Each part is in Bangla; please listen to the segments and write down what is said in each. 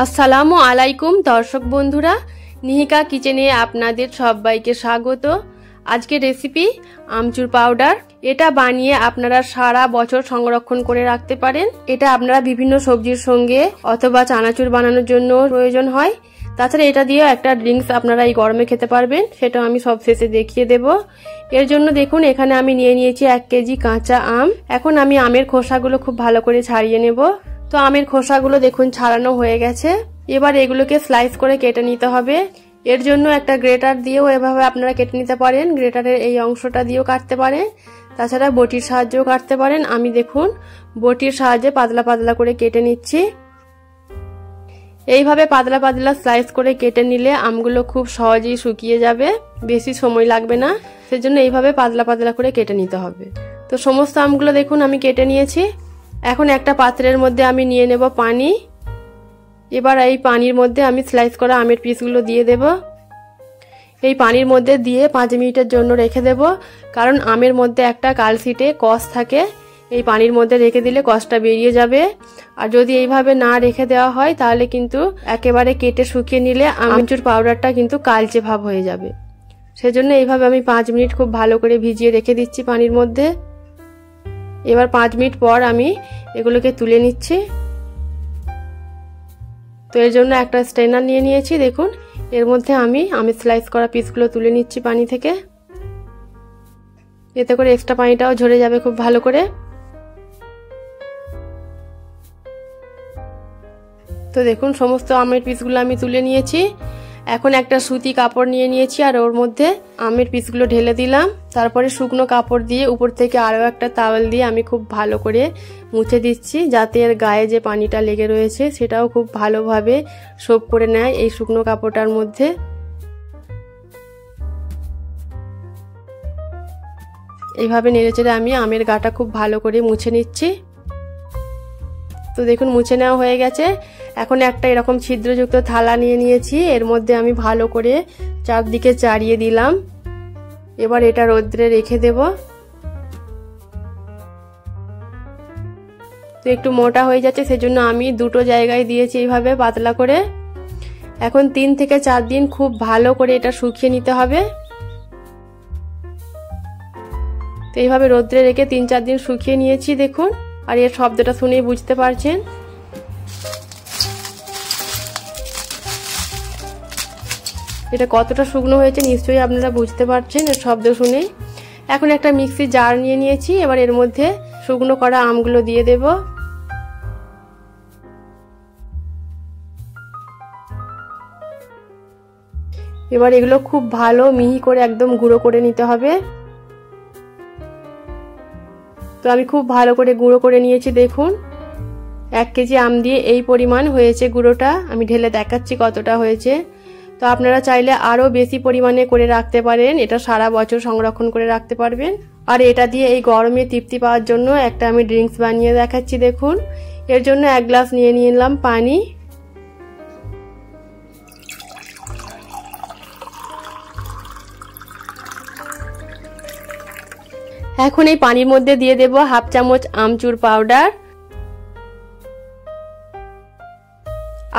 আসসালামু আলাইকুম দর্শক বন্ধুরা, নিহিকা কিচেনে আপনাদের সবাইকে স্বাগত। আজকের রেসিপি আমচুর পাউডার। এটা বানিয়ে আপনারা সারা বছর সংরক্ষণ করে রাখতে পারেন। এটা আপনারা বিভিন্ন সবজির সঙ্গে অথবা চানাচুর বানানোর জন্য প্রয়োজন হয়। তাছাড়া এটা দিয়ে একটা ড্রিঙ্কস আপনারা এই গরমে খেতে পারবেন, সেটা আমি সব শেষে দেখিয়ে দেব। এর জন্য দেখুন এখানে আমি নিয়ে নিয়েছি 1 কেজি কাঁচা আম। এখন আমি আমের খোসাগুলো খুব ভালো করে ছাড়িয়ে নেব। তো আমের খোসাগুলো দেখুন ছাড়ানো হয়ে গেছে। এবার এগুলোকে স্লাইস করে কেটে নিতে হবে। এর জন্য একটা গ্রেটার দিয়েও এভাবে আপনারা কেটে নিতে পারেন, গ্রেটারের এই অংশটা দিয়েও কাটতে পারেন, তাছাড়া বটির সাহায্যেও কাটতে পারেন। আমি দেখুন বটির সাহায্যে পাতলা পাতলা করে কেটে নিচ্ছি। এইভাবে পাতলা পাতলা স্লাইস করে কেটে নিলে আমগুলো খুব সহজেই শুকিয়ে যাবে, বেশি সময় লাগবে না। সেজন্য এইভাবে পাতলা পাতলা করে কেটে নিতে হবে। তো সমস্ত আমগুলো দেখুন আমি কেটে নিয়েছি। এখন একটা পাত্রের মধ্যে আমি নিয়ে নেব পানি। এবার এই পানির মধ্যে আমি স্লাইস করা আমের পিসগুলো দিয়ে দেব। এই পানির মধ্যে দিয়ে 5 মিনিটের জন্য রেখে দেব, কারণ আমের মধ্যে একটা কালশিটে কষ থাকে। এই পানির মধ্যে রেখে দিলে কষটা বেরিয়ে যাবে। আর যদি এইভাবে না রেখে দেওয়া হয় তাহলে কিন্তু একেবারে কেটে শুকিয়ে নিলে আমচুর পাউডারটা কিন্তু কালচে ভাব হয়ে যাবে। সেজন্য এইভাবে আমি 5 মিনিট খুব ভালো করে ভিজিয়ে রেখে দিচ্ছি পানির মধ্যে। এবার 5 মিনিট পর আমি এগুলোকে তুলে নিচ্ছি। তো এর জন্য একটা স্ট্রেনার নিয়ে নিয়েছি। দেখুন এর মধ্যে আমি স্লাইস করা পিসগুলো তুলে নিচ্ছি পানি থেকে। এতে করে এক্সট্রা পানিটাও ঝরে যাবে খুব ভালো করে। তো দেখুন সমস্ত আমের পিসগুলো আমি তুলে নিয়েছি। এখন একটা সুতি কাপড় নিয়ে নিয়েছি আর ওর মধ্যে আমের পিসগুলো ঢেলে দিলাম। তারপরে শুকনো কাপড় দিয়ে উপর থেকে আরও একটা তাওয়েল দিয়ে আমি খুব ভালো করে মুছে দিচ্ছি, যাতে এর গায়ে যে পানিটা লেগে রয়েছে সেটাও খুব ভালোভাবে সোপ করে নেয় এই শুকনো কাপড়টার মধ্যে। এইভাবে নেড়েচেড়ে আমি আমের গাটা খুব ভালো করে মুছে নিচ্ছি। তো দেখুন মুছে নেওয়া হয়ে গেছে। এখন একটা এরকম ছিদ্রযুক্ত থালা নিয়ে নিয়েছি, এর মধ্যে আমি ভালো করে চারদিকে চাড়িয়ে দিলাম। এবার এটা রোদ্রে রেখে দেব। তো একটু মোটা হয়ে যাচ্ছে, সেজন্য আমি দুটো জায়গায় দিয়েছি এইভাবে পাতলা করে। এখন 3 থেকে 4 দিন খুব ভালো করে এটা শুকিয়ে নিতে হবে। তো এইভাবে রোদ্রে রেখে 3-4 দিন শুকিয়ে নিয়েছি দেখুন। আর এর শব্দটা শুনেই বুঝতে পারছেন। এটা কতটা শুকনো হয়েছে নিশ্চয়ই আপনারা বুঝতে পারছেন এর শব্দ শুনে। এখন একটা মিক্সি জার নিয়ে নিয়েছি। এবার এর মধ্যে শুকনো করা আমগুলো দিয়ে দেব। এবার এগুলো খুব ভালো মিহি করে একদম গুঁড়ো করে নিতে হবে। তো আমি খুব ভালো করে গুঁড়ো করে নিয়েছি দেখুন। 1 কেজি আম দিয়ে এই পরিমাণ হয়েছে গুঁড়োটা। আমি ঢেলে দেখাচ্ছি কতটা হয়েছে। তো আপনারা চাইলে আরও বেশি পরিমাণে করে রাখতে পারেন, এটা সারা বছর সংরক্ষণ করে রাখতে পারবেন। আর এটা দিয়ে এই গরমে তৃপ্তি পাওয়ার জন্য একটা আমি ড্রিঙ্কস বানিয়ে দেখাচ্ছি দেখুন। এর জন্য 1 গ্লাস নিয়ে নিলাম পানি। এখন এই পানির মধ্যে দিয়ে দেব 1/2 চামচ আমচুর পাউডার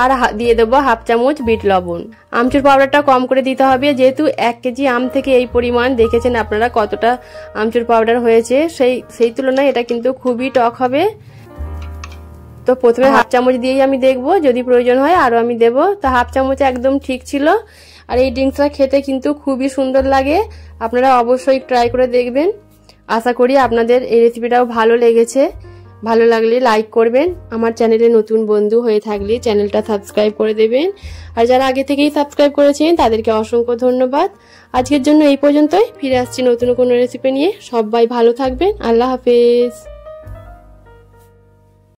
আর দিয়ে দেবো 1/2 চামচ বিট লবণ। আমচুর পাউডারটা কম করে দিতে হবে, যেহেতু 1 কেজি আম থেকে এই পরিমাণ দেখেছেন আপনারা কতটা আমচুর পাউডার হয়েছে, সেই তুলনায় এটা কিন্তু খুবই টক হবে। তো প্রথমে 1/2 চামচ দিয়েই আমি দেখব, যদি প্রয়োজন হয় আরও আমি দেব। তো 1/2 চামচ একদম ঠিক ছিল। আর এই ড্রিঙ্কসটা খেতে কিন্তু খুবই সুন্দর লাগে, আপনারা অবশ্যই ট্রাই করে দেখবেন। আশা করি আপনাদের এই রেসিপিটাও ভালো লেগেছে। ভালো লাগলে লাইক করবেন, আমার চ্যানেলে নতুন বন্ধু হয়ে থাকলে চ্যানেলটা সাবস্ক্রাইব করে দেবেন। আর যারা আগে থেকেই সাবস্ক্রাইব করেছেন তাদেরকে অসংখ্য ধন্যবাদ। আজকের জন্য এই পর্যন্তই, ফিরে আসছি নতুন কোনো রেসিপি নিয়ে। সবাই ভালো থাকবেন। আল্লাহ হাফেজ।